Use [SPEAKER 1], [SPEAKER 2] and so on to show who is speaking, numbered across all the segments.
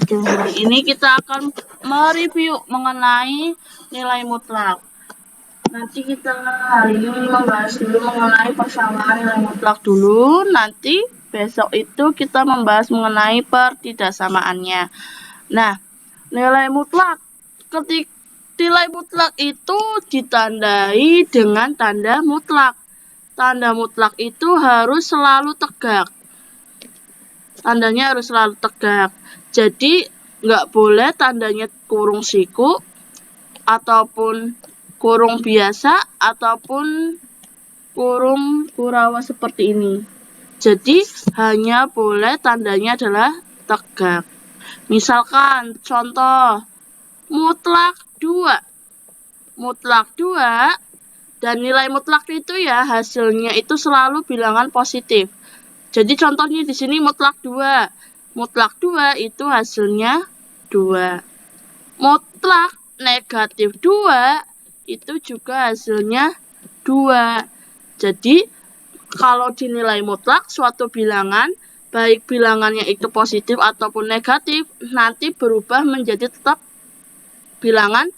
[SPEAKER 1] Oke, hari ini kita akan mereview mengenai nilai mutlak. Nanti kita hari ini membahas dulu mengenai persamaan nilai mutlak dulu. Nanti besok itu kita membahas mengenai pertidaksamaannya. Nah, nilai mutlak. Nilai mutlak itu ditandai dengan tanda mutlak. Tanda mutlak itu harus selalu tegak. Tandanya harus selalu tegak. Jadi, nggak boleh tandanya kurung siku, ataupun kurung biasa, ataupun kurung kurawa seperti ini. Jadi, hanya boleh tandanya adalah tegak. Misalkan, contoh, mutlak 2. Mutlak 2, dan nilai mutlak itu ya, hasilnya itu selalu bilangan positif. Jadi contohnya di sini mutlak 2. Mutlak 2 itu hasilnya 2. Mutlak negatif 2 itu juga hasilnya 2. Jadi kalau dinilai mutlak suatu bilangan, baik bilangannya itu positif ataupun negatif, nanti berubah menjadi tetap bilangan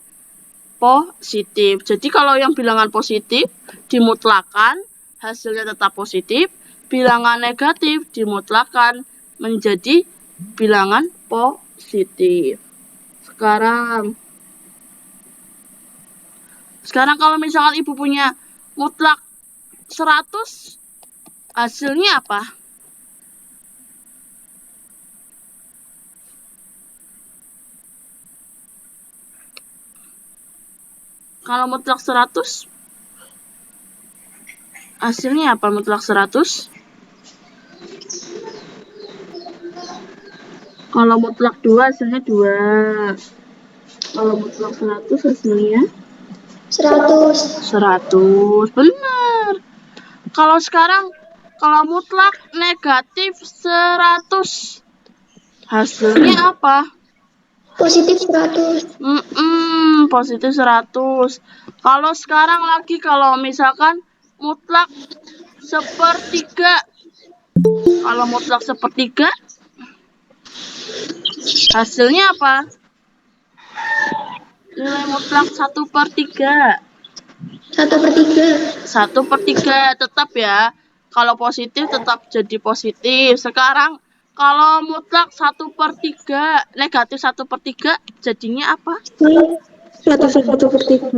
[SPEAKER 1] positif. Jadi kalau yang bilangan positif dimutlakan, hasilnya tetap positif. Bilangan negatif dimutlakan menjadi bilangan positif. Sekarang kalau misalkan ibu punya mutlak 100, hasilnya apa? Kalau mutlak 100, hasilnya apa mutlak 100? Kalau mutlak 2 hasilnya 2. Kalau mutlak 100 hasilnya 100. Benar. Kalau sekarang kalau mutlak negatif 100, hasilnya apa?
[SPEAKER 2] Positif 100.
[SPEAKER 1] Positif 100. Kalau sekarang lagi kalau misalkan mutlak sepertiga. Kalau mutlak sepertiga, hasilnya apa? Nilai mutlak 1/3.
[SPEAKER 2] 1/3.
[SPEAKER 1] 1/3 tetap ya. Kalau positif tetap jadi positif. Sekarang kalau mutlak 1/3, negatif 1/3, jadinya apa?
[SPEAKER 2] 1/3.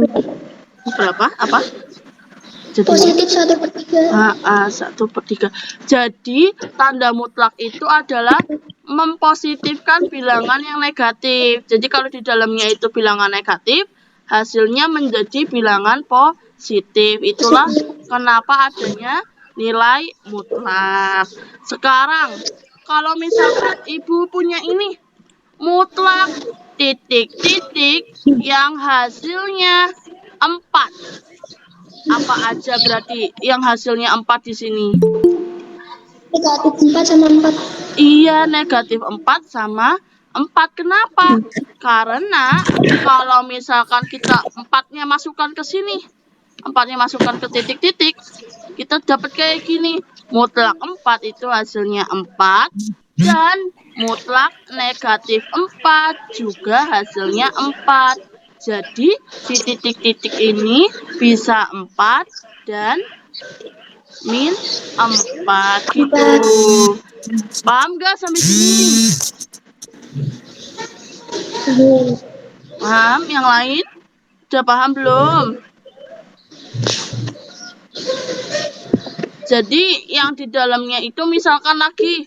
[SPEAKER 1] Berapa? Apa? Jadinya?
[SPEAKER 2] Positif 1/3.
[SPEAKER 1] 1/3. Jadi tanda mutlak itu adalah mempositifkan bilangan yang negatif. Jadi kalau di dalamnya itu bilangan negatif, hasilnya menjadi bilangan positif. Itulah kenapa adanya nilai mutlak. Sekarang kalau misalkan ibu punya ini mutlak titik-titik yang hasilnya 4. Apa aja berarti yang hasilnya 4 di sini?
[SPEAKER 2] Negatif 4 sama 4.
[SPEAKER 1] Iya, negatif 4 sama 4. Kenapa? Karena kalau misalkan kita 4-nya masukkan ke sini, 4-nya masukkan ke titik-titik, kita dapat kayak gini. Mutlak 4 itu hasilnya 4, dan mutlak negatif 4 juga hasilnya 4. Jadi si titik-titik ini bisa 4 dan min 4 gitu. Paham gak sampai sini? Paham? Yang lain? Udah paham belum? Jadi yang di dalamnya itu misalkan lagi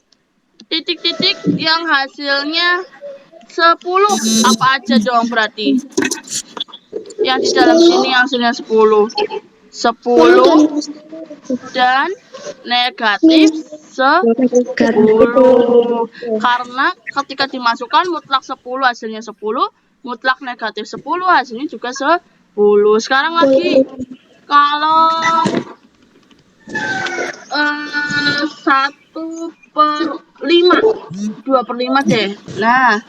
[SPEAKER 1] titik-titik yang hasilnya 10. Apa aja dong berarti? Yang di dalam sini hasilnya 10. 10 dan negatif 10. Karena ketika dimasukkan mutlak 10 hasilnya 10, mutlak negatif 10 hasilnya juga 10. Sekarang lagi kalau 1/5, 2/5 deh. Nah,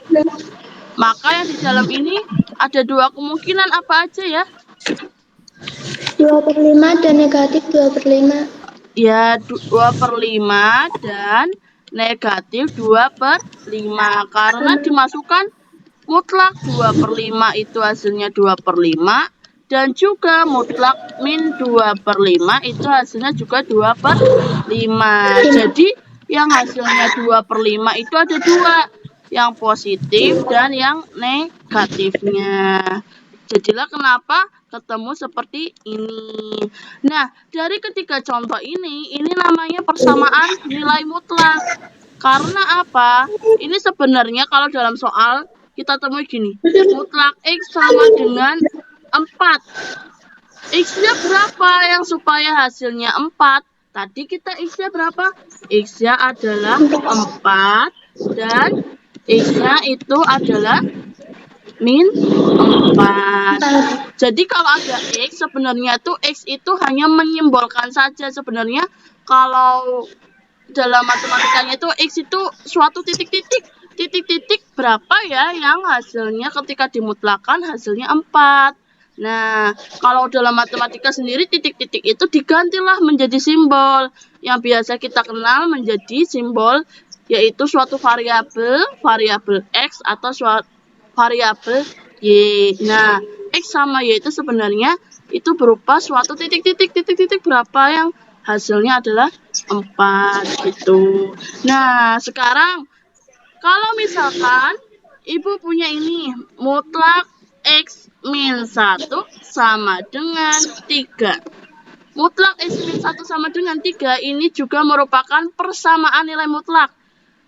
[SPEAKER 1] maka yang di dalam ini ada 2 kemungkinan apa aja ya?
[SPEAKER 2] 2/5 dan negatif 2/5.
[SPEAKER 1] Ya, 2/5 dan negatif 2/5. Karena dimasukkan mutlak 2/5 itu hasilnya 2/5. Dan juga mutlak min 2/5 itu hasilnya juga 2/5. Jadi yang hasilnya 2/5 itu ada dua. Yang positif dan yang negatifnya. Jadilah kenapa ketemu seperti ini. Nah, dari ketiga contoh ini namanya persamaan nilai mutlak. Karena apa? Ini sebenarnya kalau dalam soal kita temui gini. Mutlak X sama dengan 4. X-nya berapa yang supaya hasilnya 4? Tadi kita X-nya berapa? X-nya adalah 4 dan X-nya itu adalah min 4. Jadi kalau ada X, sebenarnya tuh X itu hanya menyimbolkan saja. Sebenarnya kalau dalam matematikanya itu X itu suatu titik-titik. Titik-titik berapa ya yang hasilnya ketika dimutlakan hasilnya 4. Nah, kalau dalam matematika sendiri titik-titik itu digantilah menjadi simbol yang biasa kita kenal menjadi simbol yaitu suatu variabel X atau suatu variabel Y. Nah, X sama Y itu sebenarnya itu berupa suatu titik-titik berapa yang hasilnya adalah 4 gitu. Nah, sekarang kalau misalkan Ibu punya ini mutlak X min 1 sama dengan 3. Mutlak X min 1 sama dengan 3 ini juga merupakan persamaan nilai mutlak.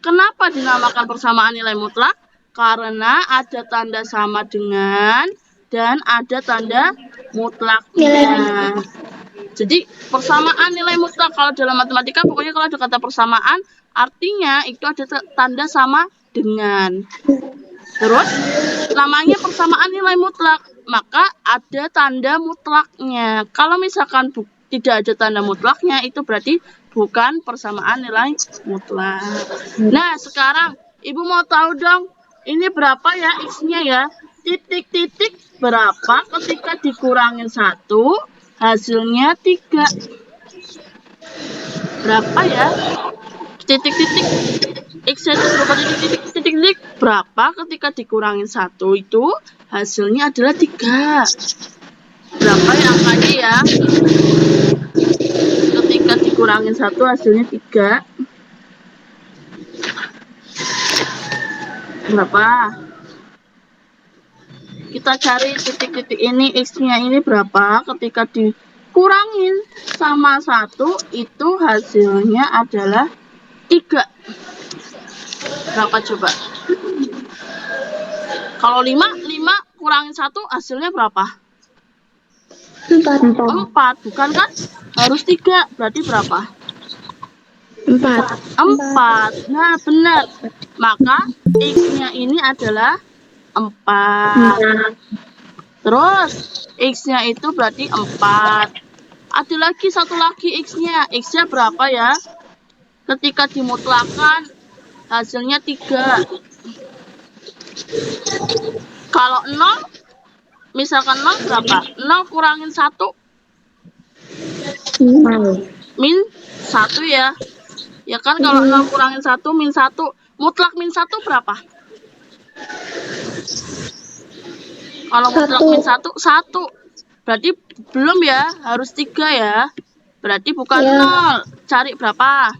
[SPEAKER 1] Kenapa dinamakan persamaan nilai mutlak? Karena ada tanda sama dengan dan ada tanda mutlaknya. Jadi persamaan nilai mutlak kalau dalam matematika pokoknya kalau ada kata persamaan artinya itu ada tanda sama dengan. Terus namanya persamaan nilai mutlak, maka ada tanda mutlaknya. Kalau misalkan tidak ada tanda mutlaknya itu berarti bukan persamaan nilai mutlak. Nah, sekarang Ibu mau tahu dong, ini berapa ya X-nya ya? Titik-titik berapa ketika dikurangin 1, hasilnya 3. Berapa ya? Titik-titik X itu berupa titik-titik berapa ketika dikurangin 1 itu hasilnya adalah 3. Berapa ya angkanya ya? Ketika dikurangin 1 hasilnya 3. Berapa? Kita cari titik-titik ini X-nya ini berapa ketika dikurangin sama 1 itu hasilnya adalah 3. Berapa coba? Kalau 5 kurangin 1 hasilnya berapa? 4, bukan kan? Harus 3, berarti berapa? 4. Nah, benar. Maka X-nya ini adalah 4. Terus X-nya itu berarti 4. Ada lagi satu lagi X-nya. X-nya berapa ya? Ketika dimutlakan hasilnya 3. Kalau 0, misalkan 0 berapa? 0 kurangin 1. Min 1 ya. Ya kan kalau 0 kurangin 1 min 1. Mutlak min 1 berapa? Kalau mutlak min 1, 1. Berarti belum ya, harus 3 ya. Berarti bukan 0. Cari berapa?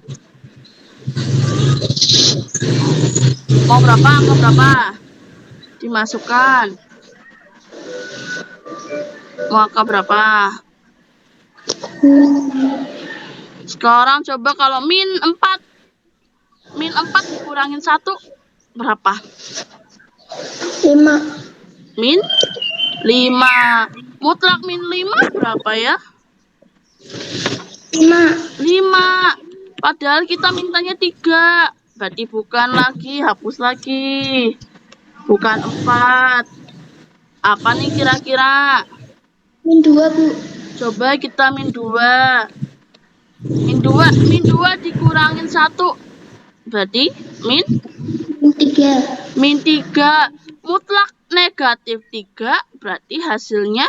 [SPEAKER 1] Mau berapa? Angka berapa? Dimasukkan. Mau angka berapa? Sekarang coba kalau min 4. Min 4 dikurangin 1 berapa?
[SPEAKER 2] 5.
[SPEAKER 1] Min 5. Mutlak min 5 berapa ya? 5. Padahal kita mintanya 3. Berarti bukan lagi, hapus lagi. Bukan 4. Apa nih kira-kira?
[SPEAKER 2] Min 2, Bu.
[SPEAKER 1] Coba kita min 2. Min 2 dikurangin 1. Berarti min
[SPEAKER 2] 3.
[SPEAKER 1] Min 3. Mutlak negatif 3 berarti hasilnya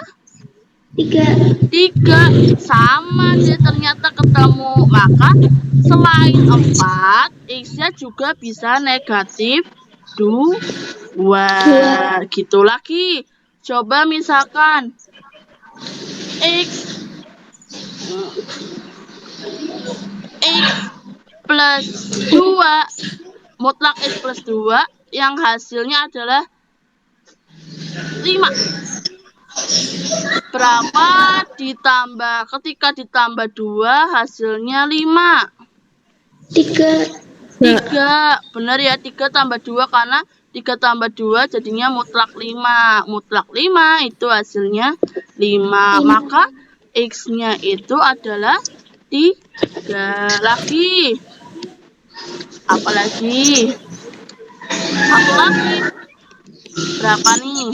[SPEAKER 1] 3. Sama deh ternyata ketemu. Maka selain 4, X-nya juga bisa negatif 2. Gitu lagi. Coba misalkan X plus 2, mutlak X plus 2 yang hasilnya adalah 5. Berapa ditambah, ketika ditambah 2 hasilnya 5? 3. Benar ya, 3 tambah 2 karena 3 tambah 2 jadinya mutlak 5. Mutlak 5 itu hasilnya 5. Maka X-nya itu adalah 3 lagi. Apalagi? Satu lagi. Berapa nih?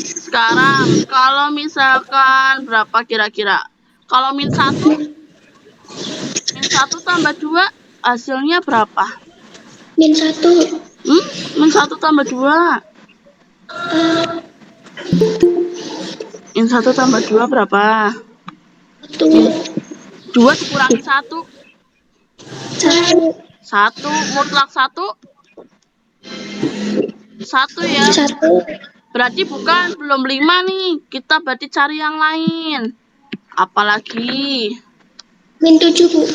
[SPEAKER 1] Sekarang, kalau misalkan berapa kira-kira? Kalau min 1 tambah 2 hasilnya berapa?
[SPEAKER 2] Min 1.
[SPEAKER 1] Min 1 tambah 2. Min 1 tambah 2 berapa? 2 dikurangi 1. 1. Mutlak 1. 1 ya. Berarti belum 5 nih. Kita berarti cari yang lain. Apalagi?
[SPEAKER 2] Min 7, Bu.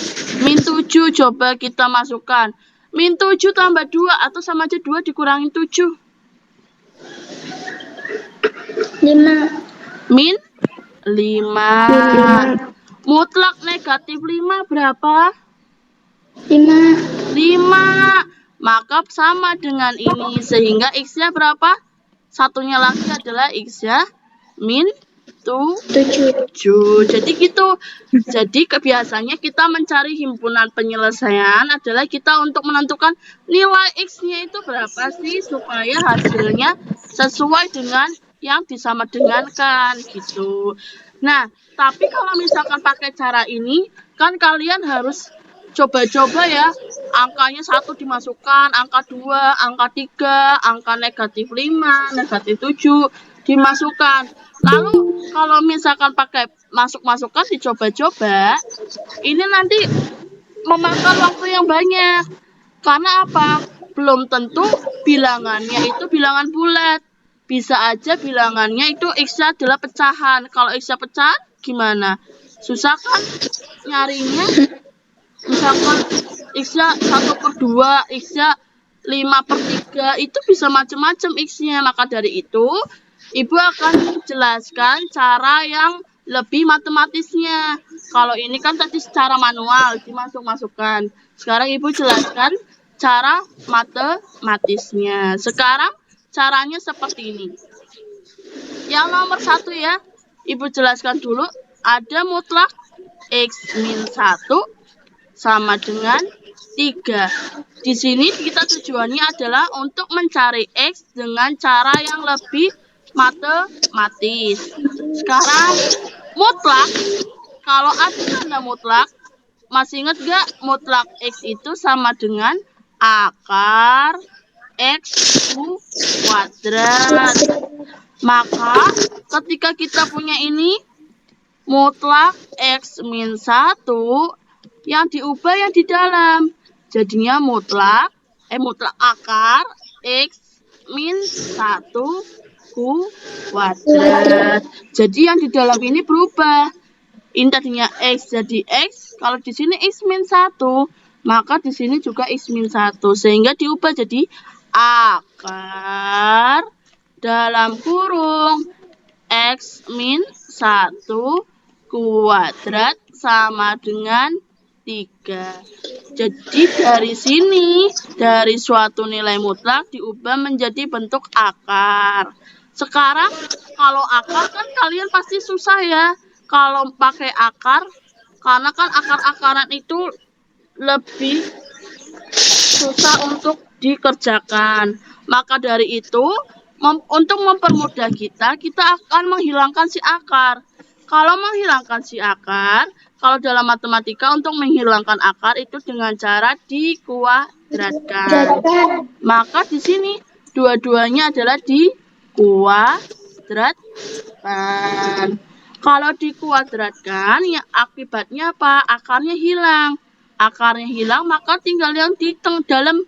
[SPEAKER 1] Min 7 coba kita masukkan. Min 7 tambah 2 atau sama aja 2 dikurangi 7.
[SPEAKER 2] 5.
[SPEAKER 1] Min 5. Mutlak negatif 5 berapa? 5. Maka sama dengan ini. Sehingga X-nya berapa? Satunya lagi adalah X-nya min 7. Jadi gitu. Jadi biasanya kita mencari himpunan penyelesaian adalah kita untuk menentukan nilai X-nya itu berapa sih supaya hasilnya sesuai dengan yang disamadengankan gitu. Nah, tapi kalau misalkan pakai cara ini, kan kalian harus coba-coba ya. Angkanya 1 dimasukkan, angka 2, angka 3, angka negatif 5, negatif 7 dimasukkan. Lalu kalau misalkan pakai masuk-masukkan dicoba-coba, ini nanti memakan waktu yang banyak. Karena apa? Belum tentu bilangannya itu bilangan bulat. Bisa aja bilangannya itu X-nya adalah pecahan. Kalau X-nya pecahan gimana? Susah kan nyarinya? Misalkan X-nya 1/2, X-nya 5/3, itu bisa macam-macam X-nya. Maka dari itu, Ibu akan jelaskan cara yang lebih matematisnya. Kalau ini kan tadi secara manual, dimasuk-masukkan. Sekarang Ibu jelaskan cara matematisnya. Sekarang caranya seperti ini. Yang nomor 1 ya, Ibu jelaskan dulu. Ada mutlak X min 1 sama dengan 3. Di sini kita tujuannya adalah untuk mencari X dengan cara yang lebih matematis. Sekarang mutlak, kalau ada tanda mutlak, masih ingat gak mutlak X itu sama dengan akar X kuadrat. Maka ketika kita punya ini mutlak X min 1, yang diubah yang di dalam. Jadinya mutlak akar X min 1 kuadrat. Jadi yang di dalam ini berubah. Ini tadinya X jadi X. Kalau di sini X min 1, maka di sini juga X min 1. Sehingga diubah jadi akar dalam kurung X min 1 kuadrat sama dengan 3. Jadi dari sini, dari suatu nilai mutlak diubah menjadi bentuk akar. Sekarang kalau akar kan kalian pasti susah ya kalau pakai akar, karena kan akar-akaran itu lebih susah untuk dikerjakan. Maka dari itu, untuk mempermudah kita akan menghilangkan si akar. Kalau menghilangkan si akar, kalau dalam matematika untuk menghilangkan akar itu dengan cara dikuadratkan. Maka di sini dua-duanya adalah dikuadratkan. Kalau dikuadratkan, ya akibatnya apa? Akarnya hilang. akarnya hilang, maka tinggal yang di dalam.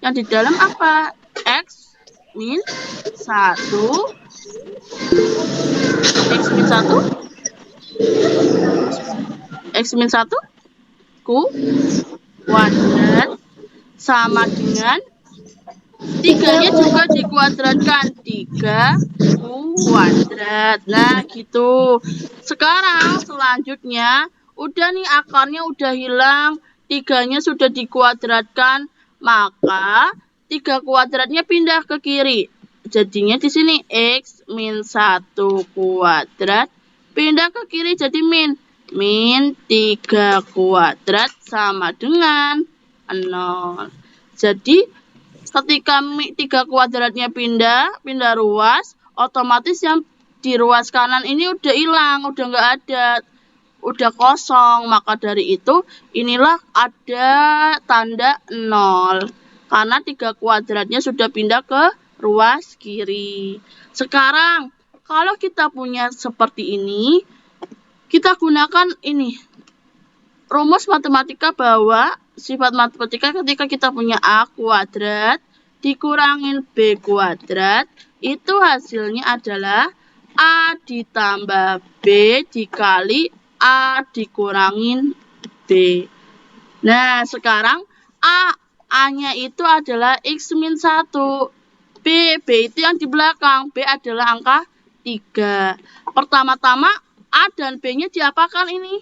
[SPEAKER 1] Yang di dalam apa? X min 1. X min 1. X min 1 kuadrat sama dengan 3-nya juga dikuadratkan. 3 kuadrat. Nah, gitu. Sekarang selanjutnya, udah nih akarnya udah hilang. 3-nya sudah dikuadratkan. Maka 3 kuadratnya pindah ke kiri. Jadinya di sini X min 1 kuadrat. Pindah ke kiri jadi min. Min 3 kuadrat sama dengan 0. Jadi, ketika 3 kuadratnya pindah ruas, otomatis yang di ruas kanan ini udah hilang, udah nggak ada, udah kosong. Maka dari itu, inilah ada tanda 0. Karena 3 kuadratnya sudah pindah ke ruas kiri. Sekarang, kalau kita punya seperti ini, kita gunakan ini. Rumus matematika bahwa sifat matematika ketika kita punya A kuadrat dikurangin B kuadrat, itu hasilnya adalah A ditambah B dikali A dikurangin B. Nah, sekarang A-nya itu adalah X min 1. B itu yang di belakang. B adalah angka 3. Pertama-tama A dan B-nya diapakan ini?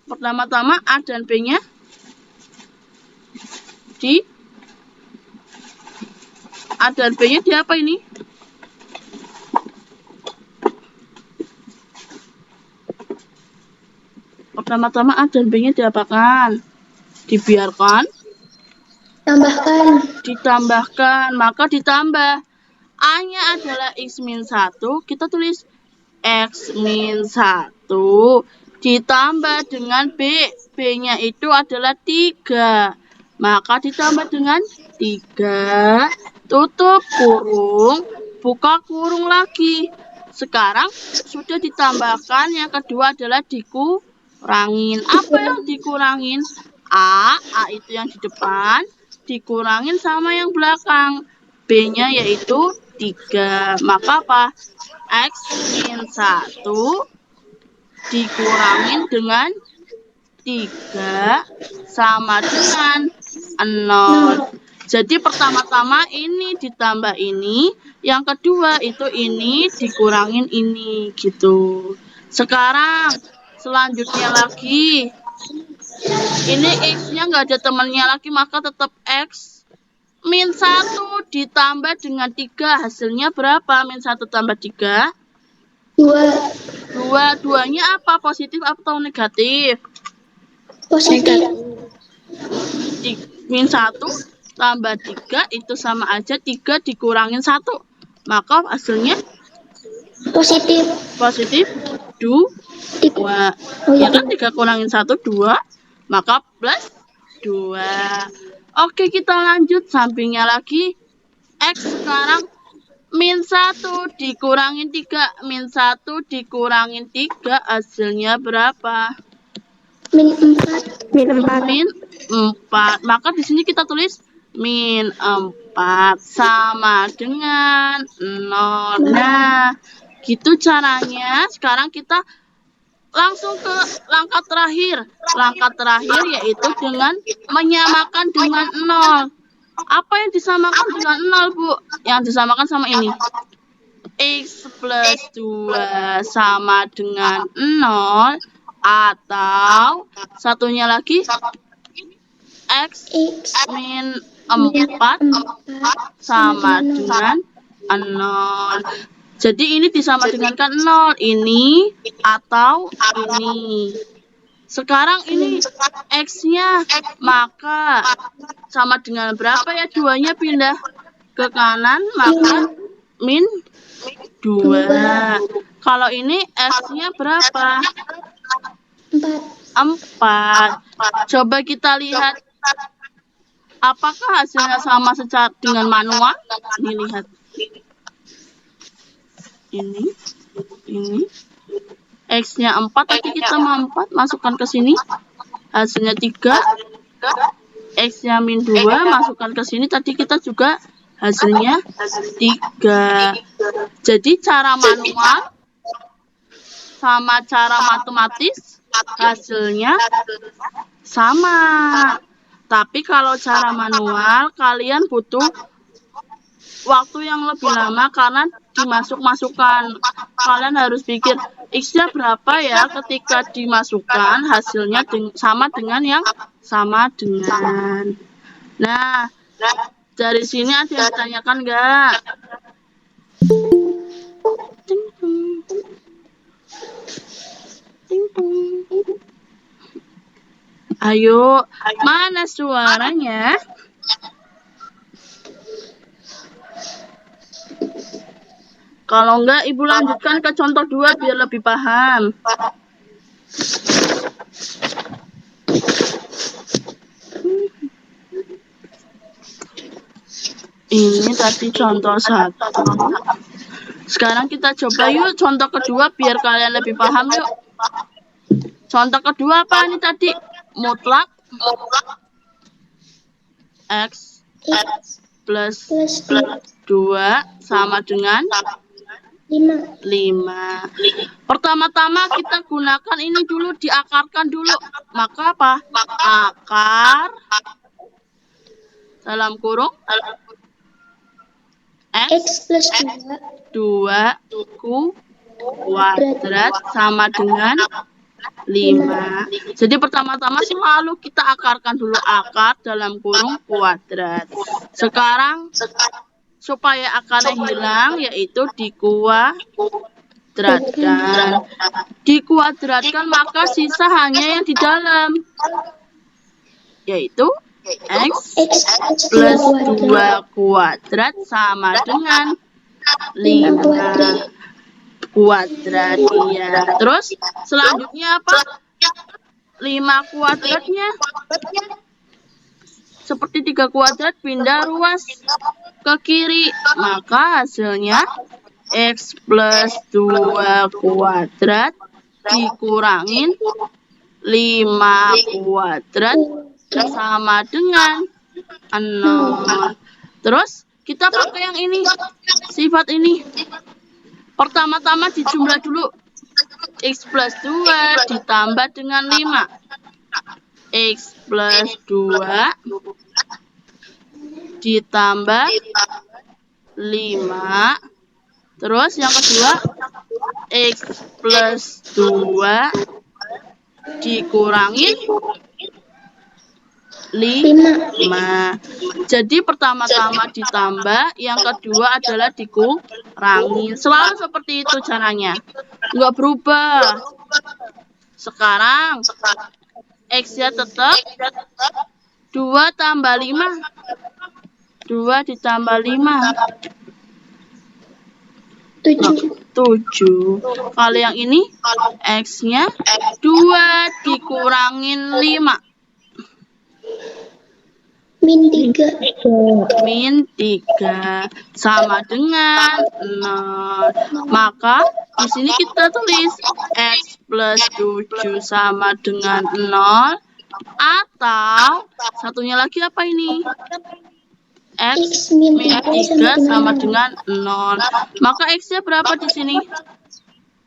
[SPEAKER 1] Pertama-tama A dan B-nya A dan B-nya di apa ini? Pertama-tama A dan B-nya diapakan? Dibiarkan. Ditambahkan. Maka ditambah. A-nya adalah X min 1. Kita tulis X min 1 ditambah dengan B. B-nya itu adalah 3. Maka ditambah dengan 3. Tutup kurung. Buka kurung lagi. Sekarang sudah ditambahkan. Yang kedua adalah dikurangin. Apa yang dikurangin? A itu yang di depan. Dikurangin sama yang belakang. B-nya yaitu 3. Maka apa? X min 1 dikurangin dengan 3 sama dengan 0. Jadi pertama-tama ini ditambah ini, yang kedua itu ini dikurangin ini gitu. Sekarang selanjutnya lagi, ini X-nya nggak ada temannya lagi, maka tetap X min 1 ditambah dengan 3, hasilnya berapa? Min 1 tambah 3? 2. 2-nya apa? Positif atau negatif?
[SPEAKER 2] Positif.
[SPEAKER 1] Min 1 tambah 3 itu sama aja 3 dikurangin 1. Maka hasilnya
[SPEAKER 2] Positif.
[SPEAKER 1] Positif 2. Ya kan 3 kurangin 1, 2. Maka plus 2. Oke, kita lanjut sampingnya lagi. X sekarang min 1 dikurangin 3. Min 1 dikurangin 3 hasilnya berapa?
[SPEAKER 2] Min 4.
[SPEAKER 1] Min 4. Maka di sini kita tulis min 4 sama dengan 0. Nah, gitu caranya. Sekarang kita langsung ke langkah terakhir. Langkah terakhir yaitu dengan menyamakan dengan 0. Apa yang disamakan dengan 0, Bu? Yang disamakan sama ini. X plus 2 sama dengan 0. Atau satunya lagi X min 4 sama dengan 0. Jadi ini disama dengan 0. Ini atau ini. Sekarang ini X-nya, maka sama dengan berapa ya? 2-nya pindah ke kanan, maka min 2. Kalau ini X-nya berapa? 4. Coba kita lihat. Apakah hasilnya sama secara dengan manual? Dilihat. Ini. X-nya 4, tadi kita mau 4, masukkan ke sini. hasilnya 3, X-nya min 2, masukkan ke sini, tadi kita juga hasilnya 3. Jadi cara manual sama cara matematis hasilnya sama. Tapi kalau cara manual kalian butuh waktu yang lebih lama karena dimasukkan. Kalian harus pikir X-nya berapa ya ketika dimasukkan, hasilnya sama dengan yang sama dengan. Nah, dari sini ada yang ditanyakan nggak? Ting tung. Ting tung. Ayo, mana suaranya? Kalau enggak, Ibu lanjutkan ke contoh 2 biar lebih paham. Ini tadi contoh 1. Sekarang kita coba yuk contoh kedua biar kalian lebih paham yuk. Contoh kedua apa ini tadi? Mutlak X plus 2 sama dengan 5. Pertama-tama kita gunakan ini dulu, diakarkan dulu. Maka apa? Akar dalam kurung
[SPEAKER 2] X plus
[SPEAKER 1] 2 kuadrat sama dengan 5. Jadi pertama-tama selalu kita akarkan dulu, akar dalam kurung kuadrat. Sekarang supaya akarnya hilang, yaitu dikuadratkan. Dikuadratkan maka sisa hanya yang di dalam, yaitu X plus 2 kuadrat sama dengan 5 kuadrat. Iya. Terus selanjutnya apa? 5 kuadratnya seperti 3 kuadrat pindah ruas ke kiri, maka hasilnya X plus 2 kuadrat dikurangin 5 kuadrat sama dengan 0. Terus kita pakai yang ini, sifat ini. Pertama-tama dijumlah dulu. X plus 2 ditambah dengan 5. X plus 2 ditambah 5. Terus yang kedua, X plus 2 dikurangin 5. Jadi pertama-tama ditambah, yang kedua adalah dikurangin. Selalu seperti itu caranya, nggak berubah. Sekarang X-nya tetap 2 tambah 5. 2 ditambah 5. 7. Kalau yang ini X-nya 2 dikurangin 5.
[SPEAKER 2] Min 3.
[SPEAKER 1] Min 3 sama dengan 0. Maka di sini kita tulis X plus 7 sama dengan 0. Atau satunya lagi apa ini? X min 3 sama dengan 0. Maka X-nya berapa di sini?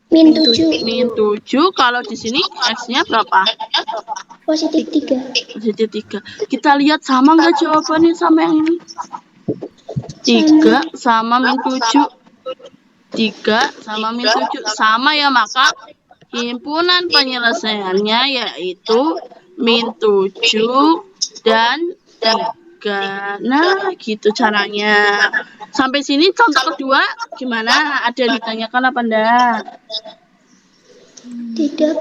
[SPEAKER 2] Min 7.
[SPEAKER 1] Min 7. Kalau di sini X-nya berapa?
[SPEAKER 2] Positif 3.
[SPEAKER 1] Positif 3. Kita lihat sama nggak jawabannya sama yang ini? 3 sama min 7. 3 sama min 7. Sama ya, maka himpunan penyelesaiannya yaitu min 7 dan 3. Nah, gitu caranya. Sampai sini contoh kedua gimana? Ada yang ditanyakan apa enggak?
[SPEAKER 2] Tidak.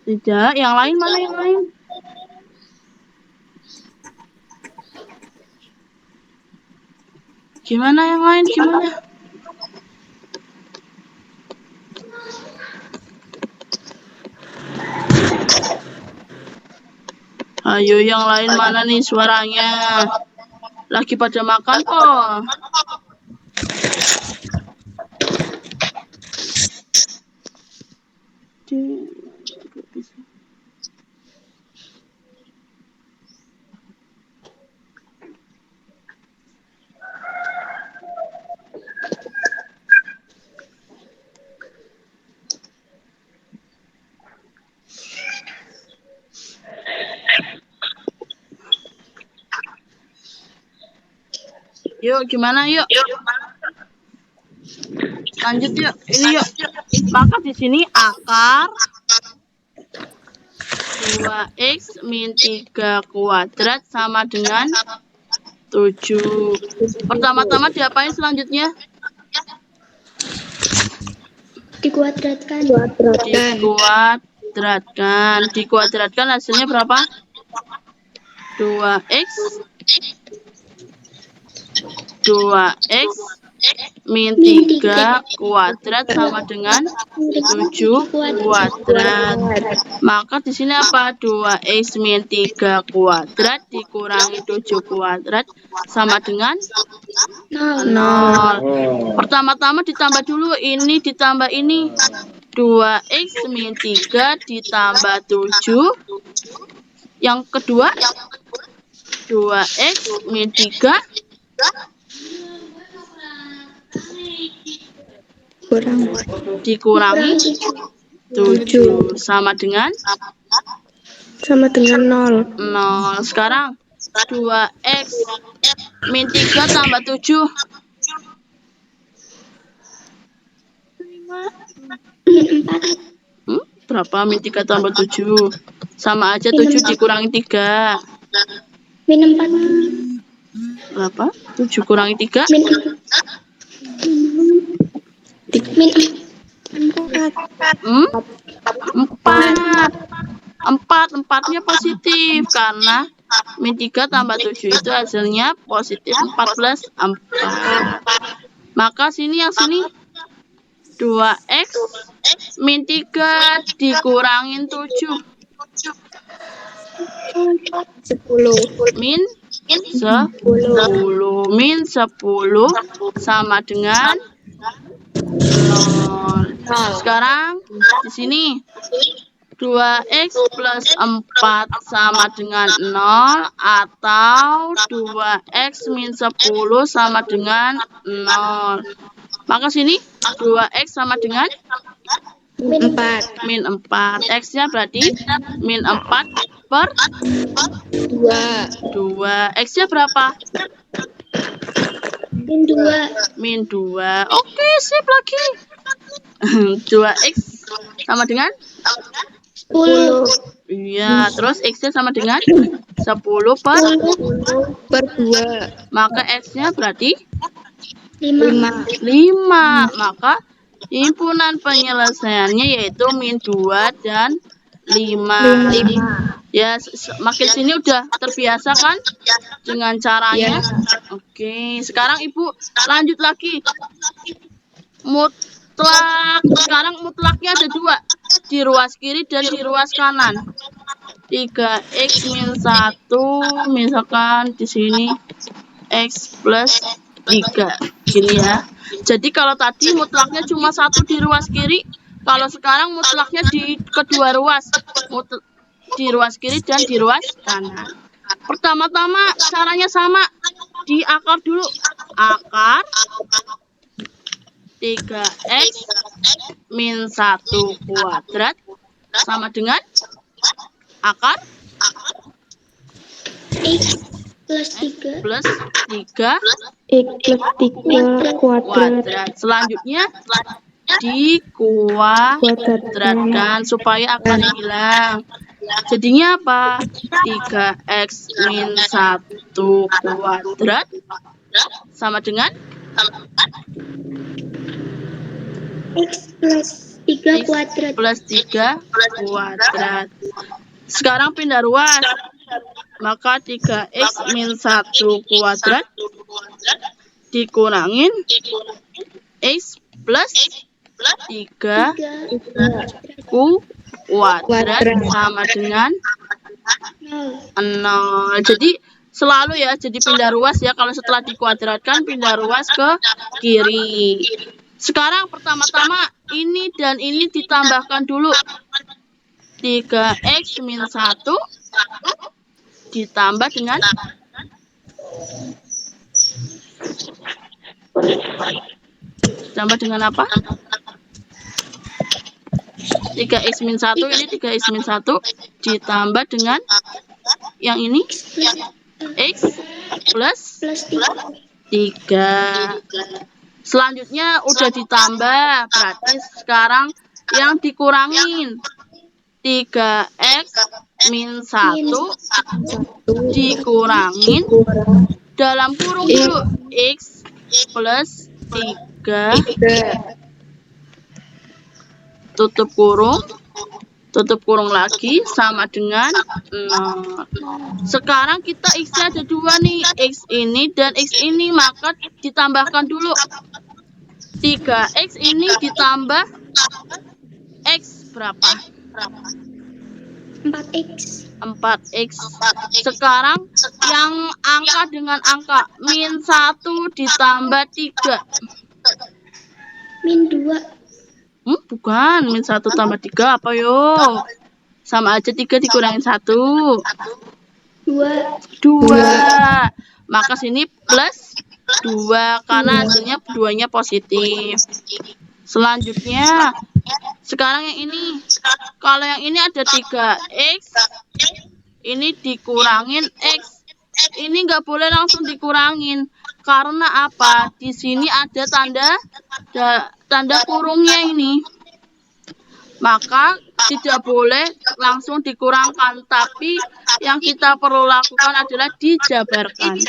[SPEAKER 1] Tidak. Yang lain mana yang lain? Gimana yang lain? Gimana? Ayo yang lain mana nih suaranya? Lagi pada makan kok. Yuk, gimana yuk? Lanjut yuk. Ini yuk. Maka di sini akar 2x min 3 kuadrat sama dengan 7. Pertama-tama diapain selanjutnya?
[SPEAKER 2] Dikuadratkan.
[SPEAKER 1] Dikuadratkan hasilnya berapa? 2x min 3 kuadrat sama dengan 7 kuadrat. Maka di sini apa? 2x min 3 kuadrat dikurangi 7 kuadrat sama dengan 0. Pertama-tama ditambah dulu, ini ditambah ini. 2x min 3 ditambah 7. Yang kedua, 2x min 3 dikurangi 7 sama dengan 0. Sekarang 2x min 3 tambah 7. Berapa min 3 tambah 7? Sama aja 7 dikurangi 3.
[SPEAKER 2] Min 4.
[SPEAKER 1] Berapa? 7 kurangi 3?
[SPEAKER 2] Min
[SPEAKER 1] 4. Empatnya positif karena min 3 tambah 7 itu hasilnya positif 14. Maka yang sini 2x min 3 dikurangin 7.
[SPEAKER 3] 10.
[SPEAKER 1] Min 10. Min 10 sama dengan 0. Sekarang di sini 2x plus 4 sama dengan 0 atau 2x min 10 sama dengan 0. Maka sini 2x sama dengan min 4. X-nya berarti min 4 per 2. X-nya berapa? Min 2. Oke, sip lagi. 2x sama dengan
[SPEAKER 2] 10.
[SPEAKER 1] Iya, terus X-nya sama dengan 10 per
[SPEAKER 3] 2.
[SPEAKER 1] Maka X-nya berarti
[SPEAKER 2] 5.
[SPEAKER 1] Maka himpunan penyelesaiannya yaitu min 2 dan 5. Ya, makin sini udah terbiasa kan dengan caranya? Oke, sekarang Ibu lanjut lagi. Sekarang mutlaknya ada 2. Di ruas kiri dan di ruas kanan. 3x min 1, misalkan di sini x plus 3. Gini ya. Jadi kalau tadi mutlaknya cuma 1 di ruas kiri, kalau sekarang mutlaknya di kedua ruas. Di ruas kiri dan di ruas kanan. Pertama-tama caranya sama. Di akar dulu. Akar 3x min 1 kuadrat sama dengan akar
[SPEAKER 2] X plus 3.
[SPEAKER 1] plus 3
[SPEAKER 3] X plus 3
[SPEAKER 1] kuadrat. Selanjutnya dikuadratkan supaya akarnya hilang. Jadinya apa? 3x min 1 kuadrat sama dengan
[SPEAKER 2] X plus 3 kuadrat.
[SPEAKER 1] plus 3 kuadrat. Sekarang pindah ruas. Maka 3x min 1 kuadrat dikurangin x plus 3 kuadrat sama dengan 0. Jadi selalu ya, jadi pindah ruas ya. Kalau setelah dikuadratkan pindah ruas ke kiri. Sekarang pertama-tama ini dan ini ditambahkan dulu. 3x min 1 ditambah dengan apa? 3x min 1 ini 3x min 1 ditambah dengan yang ini x plus 3 3. Selanjutnya udah ditambah, berarti sekarang yang dikurangin 3x min 1 dikurangin dalam kurung dulu x plus 3 tutup kurung lagi sama dengan 0. Sekarang kita x-nya ada 2 nih, x ini dan x ini, maka ditambahkan dulu 3x ini ditambah x berapa?
[SPEAKER 2] 4x.
[SPEAKER 1] 4x. Sekarang yang angka dengan angka min 1 ditambah 3.
[SPEAKER 2] Min 2.
[SPEAKER 1] Bukan, min 1 tambah 3 apa yo? Sama aja 3 dikurangin 1. 2. Maka sini plus 2 karena hasilnya 2-nya positif. Selanjutnya, sekarang yang ini. Kalau yang ini ada 3x, ini dikurangin x. Ini nggak boleh langsung dikurangin. Karena apa? Di sini ada tanda kurungnya ini. Maka tidak boleh langsung dikurangkan, tapi yang kita perlu lakukan adalah dijabarkan.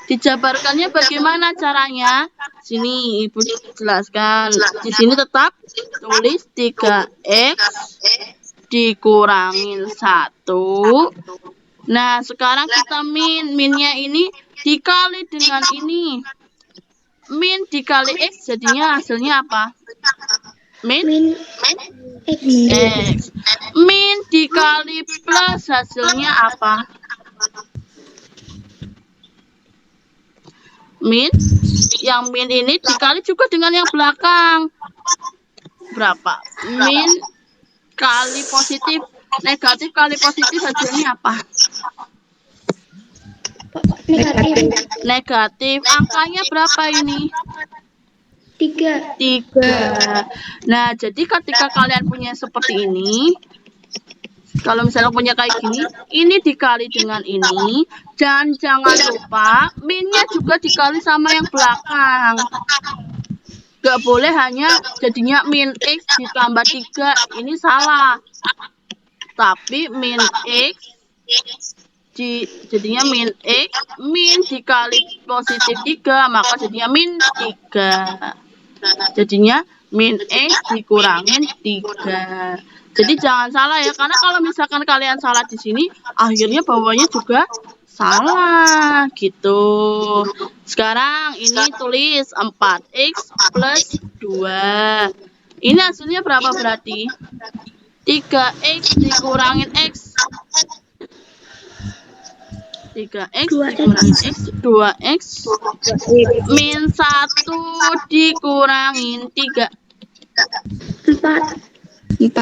[SPEAKER 1] Dijabarkannya bagaimana caranya? Sini Ibu jelaskan. Di sini tetap tulis 3x dikurangin 1. Nah, sekarang kita minnya ini dikali dengan ini. Min dikali x jadinya hasilnya apa? Min x. Min dikali plus hasilnya apa? Min. Yang min ini dikali juga dengan yang belakang. Berapa? Min kali positif. Negatif kali positif hasilnya apa? Negatif. Angkanya berapa ini?
[SPEAKER 2] 3.
[SPEAKER 1] 3. Nah, jadi ketika kalian punya seperti ini, kalau misalnya punya kayak gini, ini dikali dengan ini, dan jangan lupa minnya juga dikali sama yang belakang. Gak boleh hanya jadinya min x ditambah 3, ini salah. Tapi min x jadinya min x, min dikali positif 3, maka jadinya min 3. Jadinya min x dikurangin 3. Jadi jangan salah ya, karena kalau misalkan kalian salah di sini, akhirnya bawahnya juga salah gitu. Sekarang ini tulis 4x plus 2. Ini hasilnya berapa berarti? 3x dikurangin x. 3x dikurangin x, 2x min 1 dikurangin 3. 4.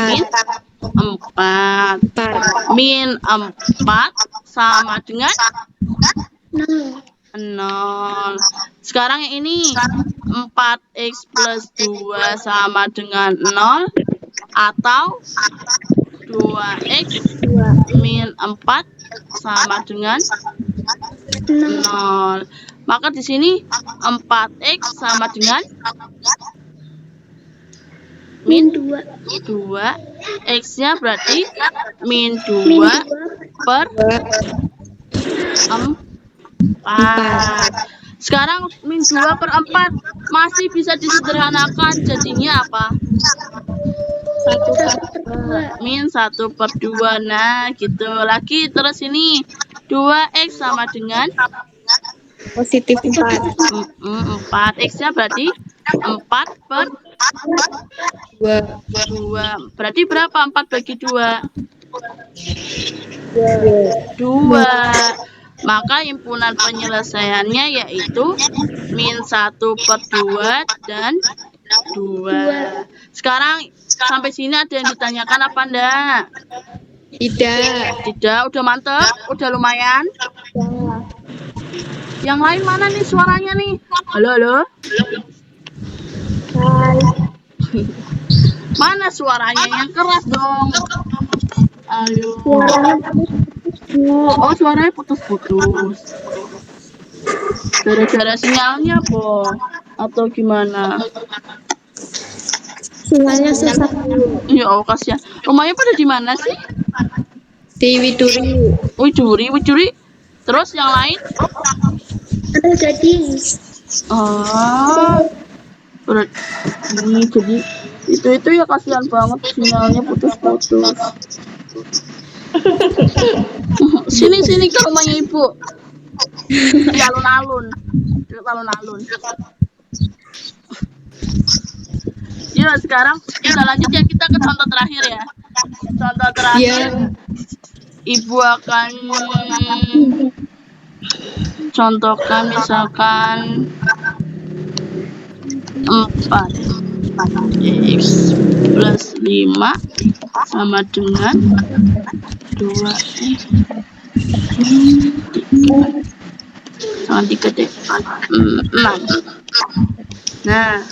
[SPEAKER 1] Min 4 sama dengan 0. Sekarang yang ini 4x plus 2 sama dengan 0 atau 2x min 4 sama dengan 0. Maka di sini 4x sama dengan min 2. X-nya berarti min 2 per 4. Sekarang min 2 per 4 masih bisa disederhanakan, jadinya apa? Min 1 per 2. Nah, gitu lagi. Terus ini 2x sama dengan
[SPEAKER 3] positif 4.
[SPEAKER 1] 4. X-nya berarti 4 per 2. Berarti berapa 4 bagi 2? 2. Maka himpunan penyelesaiannya yaitu min 1 per 2 dan 2. Sekarang sampai sini ada yang ditanyakan apa enggak? Tidak, udah mantep, udah lumayan. Yang lain mana nih suaranya nih? Halo. Mana suaranya yang keras dong? Ayo. Oh, suaranya putus-putus. Gara-gara sinyalnya, Po? Atau gimana?
[SPEAKER 3] Sinyalnya susah.
[SPEAKER 1] Ya Allah, kasihan. Rumahnya pada di mana sih?
[SPEAKER 3] Di Widuri.
[SPEAKER 1] Widuri. Terus yang lain?
[SPEAKER 2] Ada Gading.
[SPEAKER 1] Oh, ini jadi itu ya kasihan banget sinyalnya putus-putus. Sini ke rumahnya ibu. Di alun-alun. Ya sekarang kita lanjut ya, kita ke contoh terakhir ya. Contoh terakhir, ibu akan contohkan misalkan 4x plus 5 sama dengan 2x sama 3 deh, 6. Nah,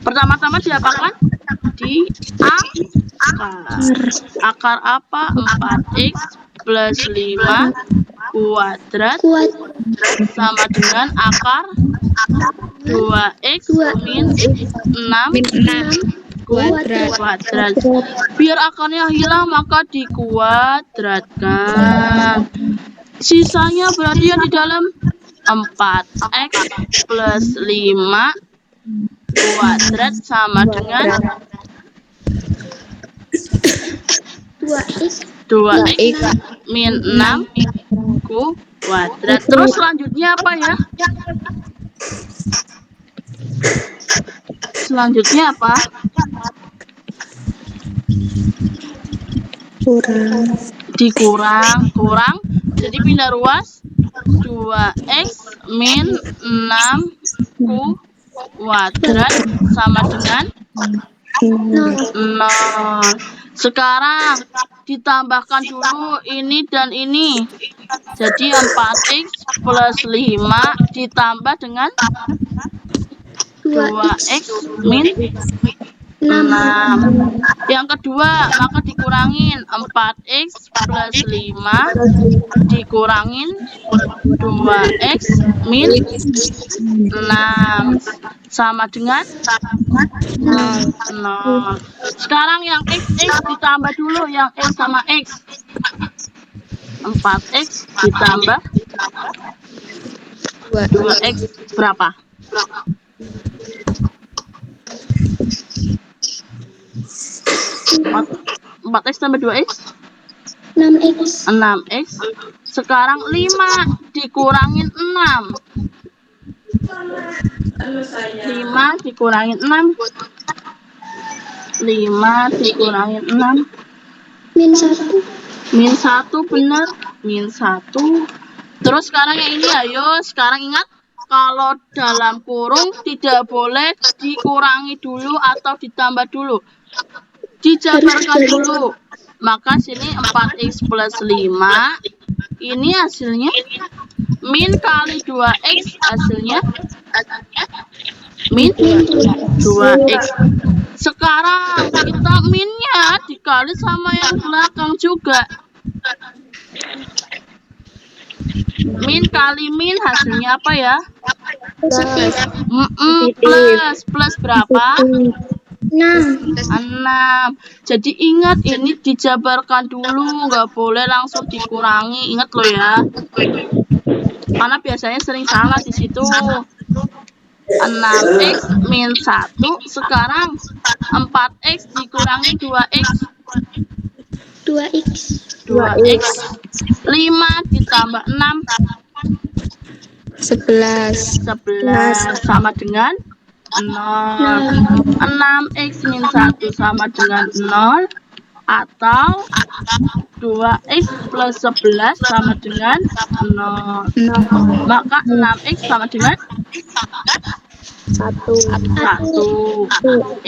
[SPEAKER 1] pertama-tama diapakan? Di akar apa? 4x plus 5 kuadrat sama dengan akar 2x min 6 kuadrat. Biar akarnya hilang maka dikuadratkan. Sisanya berarti yang di dalam 4x plus 5 kuadrat sama dengan 2x min 6 kuadrat. Terus selanjutnya apa ya? Selanjutnya apa? Kurang. Jadi pindah ruas 2x min 6 kuadrat sama dengan 0. Sekarang ditambahkan dulu ini dan ini. Jadi 4x plus 5 ditambah dengan 2x min 6. Yang kedua, maka dikurangin 4x plus 5 dikurangin 2x min 6 sama dengan 0. Sekarang yang x ditambah dulu, yang x sama x. 4x ditambah 2x berapa? 4x tambah 2x 6x. Sekarang 5 dikurangin 6. 5 dikurangin 6. 5 dikurangin 6
[SPEAKER 2] min 1.
[SPEAKER 1] Min 1, bener. Min 1. Terus sekarang yang ini, ayo sekarang ingat, kalau dalam kurung tidak boleh dikurangi dulu atau ditambah dulu, dijabarkan dulu. Maka sini 4x plus 5, ini hasilnya min kali 2x, hasilnya min 2x. Sekarang kita minnya dikali sama yang belakang juga. Min kali min hasilnya apa ya? Plus berapa? 6. Jadi ingat, ini dijabarkan dulu, nggak boleh langsung dikurangi. Ingat loh ya, karena biasanya sering salah di situ. 6x min 1. Sekarang 4x dikurangi 2x 2x. 5 ditambah 6 11 sama dengan 0. 6x min 1 sama dengan 0, atau 2x plus 11 sama dengan 0. Maka 6x sama dengan 1.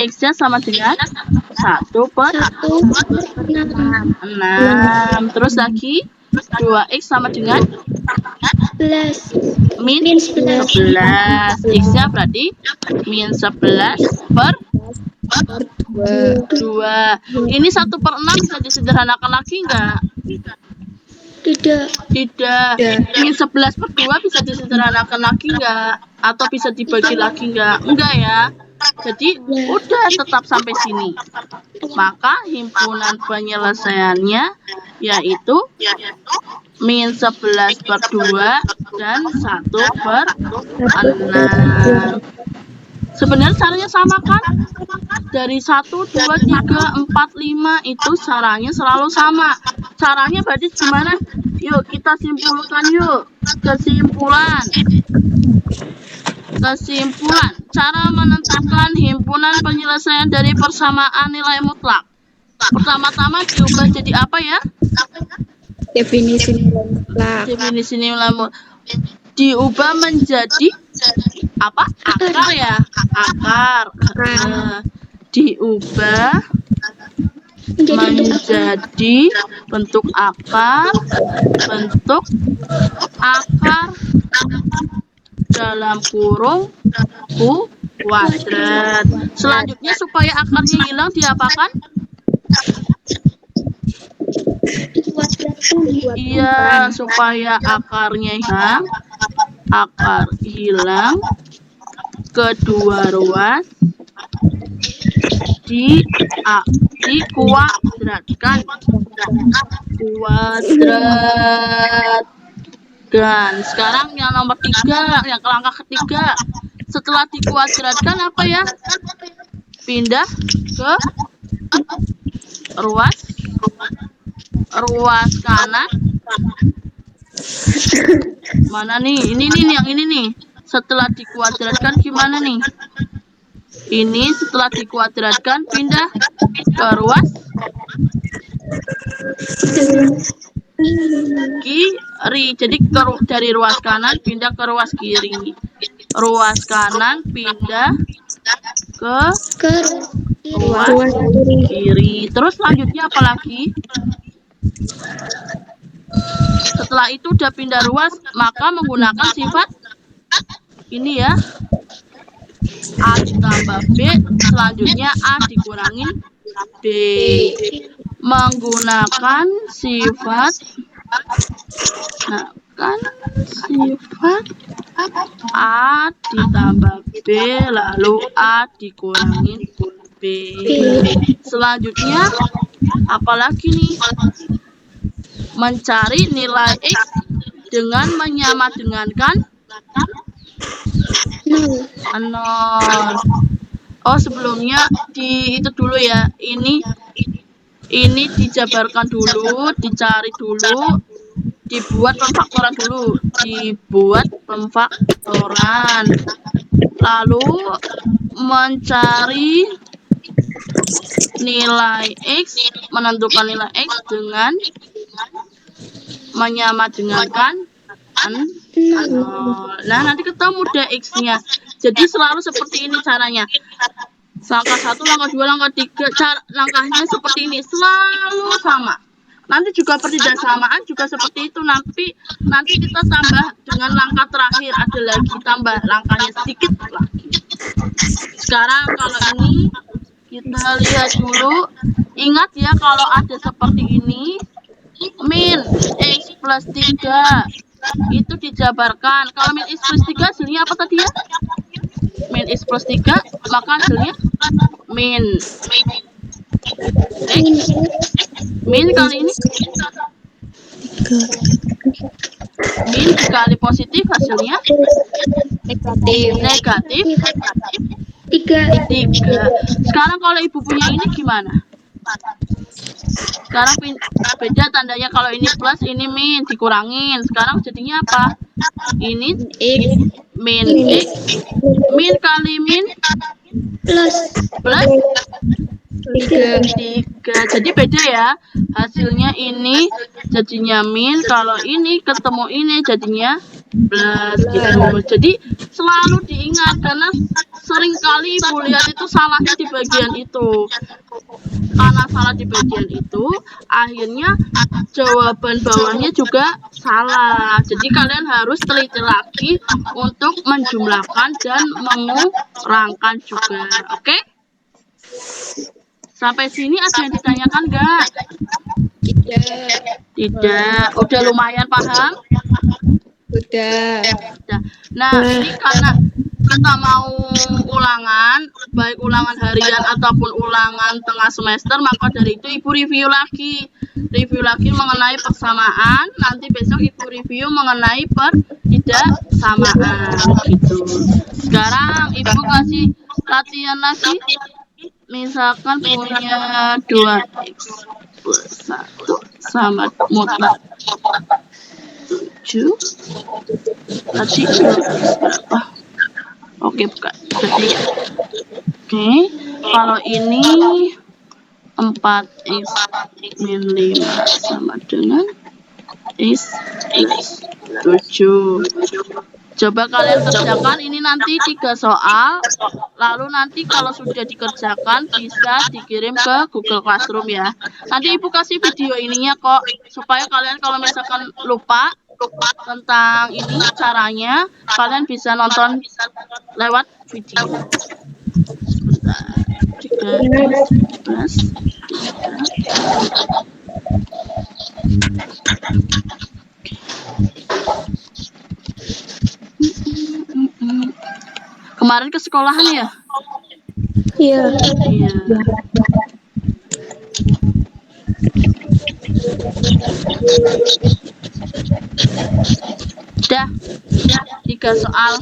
[SPEAKER 1] X-nya sama dengan 1 per 6. Terus lagi 2x sama dengan min 11. X-nya berarti min 11 per 2. Ini 1 per 6 bisa disederhanakan lagi enggak?
[SPEAKER 2] Tidak.
[SPEAKER 1] Tidak. Min 11/2 bisa disederhanakan lagi nggak? Atau bisa dibagi lagi nggak? Enggak ya. Jadi udah tetap sampai sini. Maka himpunan penyelesaiannya yaitu min 11/2 dan 1/6. Sebenarnya caranya sama kan? Dari 1, 2, 3, 4, 5 itu caranya selalu sama. Caranya berarti gimana? Yuk kita simpulkan yuk. Kesimpulan. Cara menentukan himpunan penyelesaian dari persamaan nilai mutlak. Pertama-tama diubah jadi apa ya?
[SPEAKER 3] Definisi nilai mutlak.
[SPEAKER 1] Definisi nilai mutlak. Diubah menjadi apa? Akar ya? Akar. Diubah menjadi bentuk akar dalam kurung kuadrat. Selanjutnya supaya akarnya hilang diapakan? Iya, supaya akarnya hilang, kedua ruas dikuadratkan. Sekarang yang nomor 3, yang langkah ketiga. Setelah dikuadratkan apa ya? Pindah ke ruas kanan. Mana nih? Ini nih yang ini nih. Setelah dikuadratkan gimana nih? Ini setelah dikuadratkan pindah ke ruas kiri. Jadi dari ruas kanan pindah ke ruas kiri. Ruas kanan pindah ke ruas kiri. Terus selanjutnya apa lagi? Setelah itu udah pindah ruas, maka menggunakan sifat ini ya. A ditambah B, selanjutnya A dikurangin B. Menggunakan sifat A ditambah B, lalu A dikurangin B. Selanjutnya apalagi nih? Mencari nilai X dengan menyamadengankan 0. Oh, sebelumnya itu dulu ya. Ini dijabarkan dulu, dicari dulu, dibuat pemfaktoran. Lalu mencari nilai X, menentukan nilai X dengan menyamadengankan 0. Nah, nanti ketemu deh X-nya. Jadi selalu seperti ini caranya. Langkah 1, langkah 2, langkah 3, langkahnya seperti ini, selalu sama. Nanti juga pertidaksamaan juga seperti itu. Nanti kita tambah dengan langkah terakhir, ada lagi tambah langkahnya sedikit lagi. Sekarang kalau ini kita lihat dulu. Ingat ya, kalau ada seperti ini, min X plus 3 itu dijabarkan. Kalau min X plus 3 hasilnya apa tadi ya? Min X plus 3, maka hasilnya min X. Min kali ini min dikali positif hasilnya negatif 3. Sekarang kalau ibu punya ini gimana? Sekarang beda tandanya, kalau ini plus, ini min, dikurangin. Sekarang jadinya apa? Ini min X. Min kali min plus 3. Jadi beda ya. Hasilnya ini jadinya min, kalau ini ketemu ini jadinya plus gitu. Jadi selalu diingat, karena seringkali ibu lihat itu salahnya di bagian itu. Karena salah di bagian itu, akhirnya jawaban bawahnya juga salah. Jadi kalian harus teliti lagi untuk menjumlahkan dan mengurangkan juga. Oke? Sampai sini ada yang ditanyakan nggak? Tidak. Udah lumayan paham?
[SPEAKER 3] Udah.
[SPEAKER 1] Nah, ini karena kita mau ulangan, baik ulangan harian ataupun ulangan tengah semester, maka dari itu Ibu review lagi mengenai persamaan. Nanti besok Ibu review mengenai pertidaksamaan gitu. Sekarang Ibu kasih latihan lagi. Misalkan punya 2x plus 1 sama mutlak 7. Tadi berapa? Oke, bukan. Jadi, kalau ini 4x min 5 sama dengan x plus 7. Coba kalian kerjakan ini nanti 3 soal. Lalu nanti kalau sudah dikerjakan bisa dikirim ke Google Classroom ya. Nanti Ibu kasih video ininya kok, supaya kalian kalau misalkan lupa tentang ini caranya, kalian bisa nonton lewat video. Sebentar. 13 Kemarin ke sekolahan ya?
[SPEAKER 2] Iya.
[SPEAKER 1] Iya. Udah 3 soal.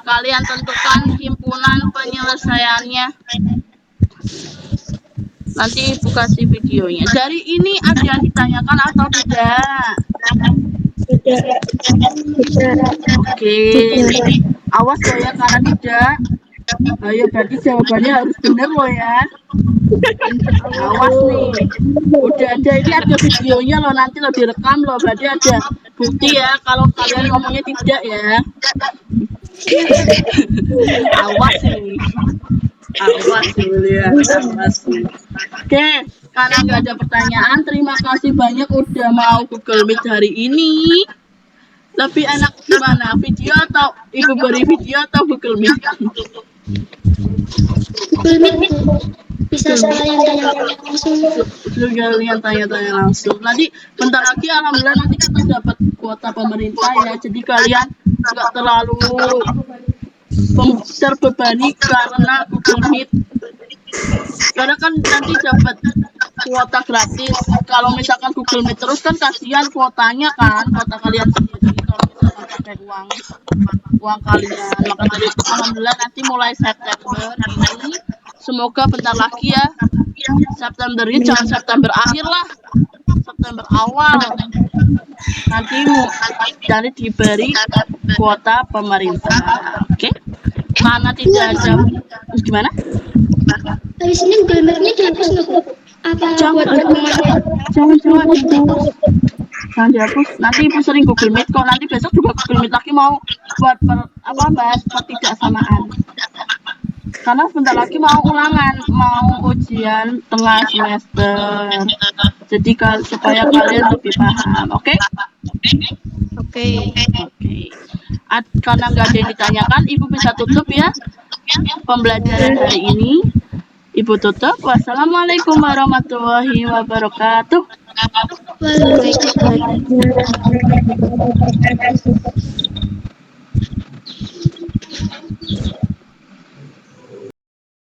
[SPEAKER 1] Kalian tentukan himpunan penyelesaiannya. Nanti Ibu kasih videonya. Dari ini ada yang ditanyakan atau tidak? Oke. Awas loh ya karena tidak. Ayo berarti jawabannya harus benar loh ya. Awas nih. Udah ada, ini ada videonya loh, nanti lo direkam loh. Berarti ada bukti ya kalau kalian ngomongnya tidak ya. Awas nih. Awas ya, awas. Oke, karena nggak ada pertanyaan, terima kasih banyak udah mau Google Meet hari ini. Lebih enak gimana? Video atau Ibu beri video atau Google Meet?
[SPEAKER 2] Google Meet bisa saya tanya langsung.
[SPEAKER 1] Kalian tanya-tanya langsung. Nanti bentar lagi alhamdulillah nanti kita dapat kuota pemerintah ya. Jadi kalian nggak terlalu terbebani karena Google Meet. Karena kan nanti dapat kuota gratis. Kalau misalkan Google Meet terus kan kasihan kuotanya kan, kuota kalian sendiri kalau misalkan pakai uang kalian. Maka dari itu alhamdulillah nanti mulai September ini, semoga bentar lagi ya. Septembernya jangan September akhir lah, September awal. Nanti jadi diberi kuota pemerintah. Oke? Karena tidak ada gimana?
[SPEAKER 2] Habis ini Google Meet-nya dihapus nggak, Bu? Apa buat berteman?
[SPEAKER 1] Jangan dihapus. Nanti Ibu sering Google Meet kok. Nanti besok juga Google Meet lagi mau buat bahas pertidaksamaan. Karena sebentar lagi mau ulangan, mau ujian tengah semester. Jadi supaya kalian lebih paham, oke?
[SPEAKER 3] Oke.
[SPEAKER 1] Karena nggak ada yang ditanyakan, Ibu bisa tutup ya pembelajaran hari ini. Ibu tutup. Wassalamualaikum warahmatullahi wabarakatuh.
[SPEAKER 2] Waalaikumsalam.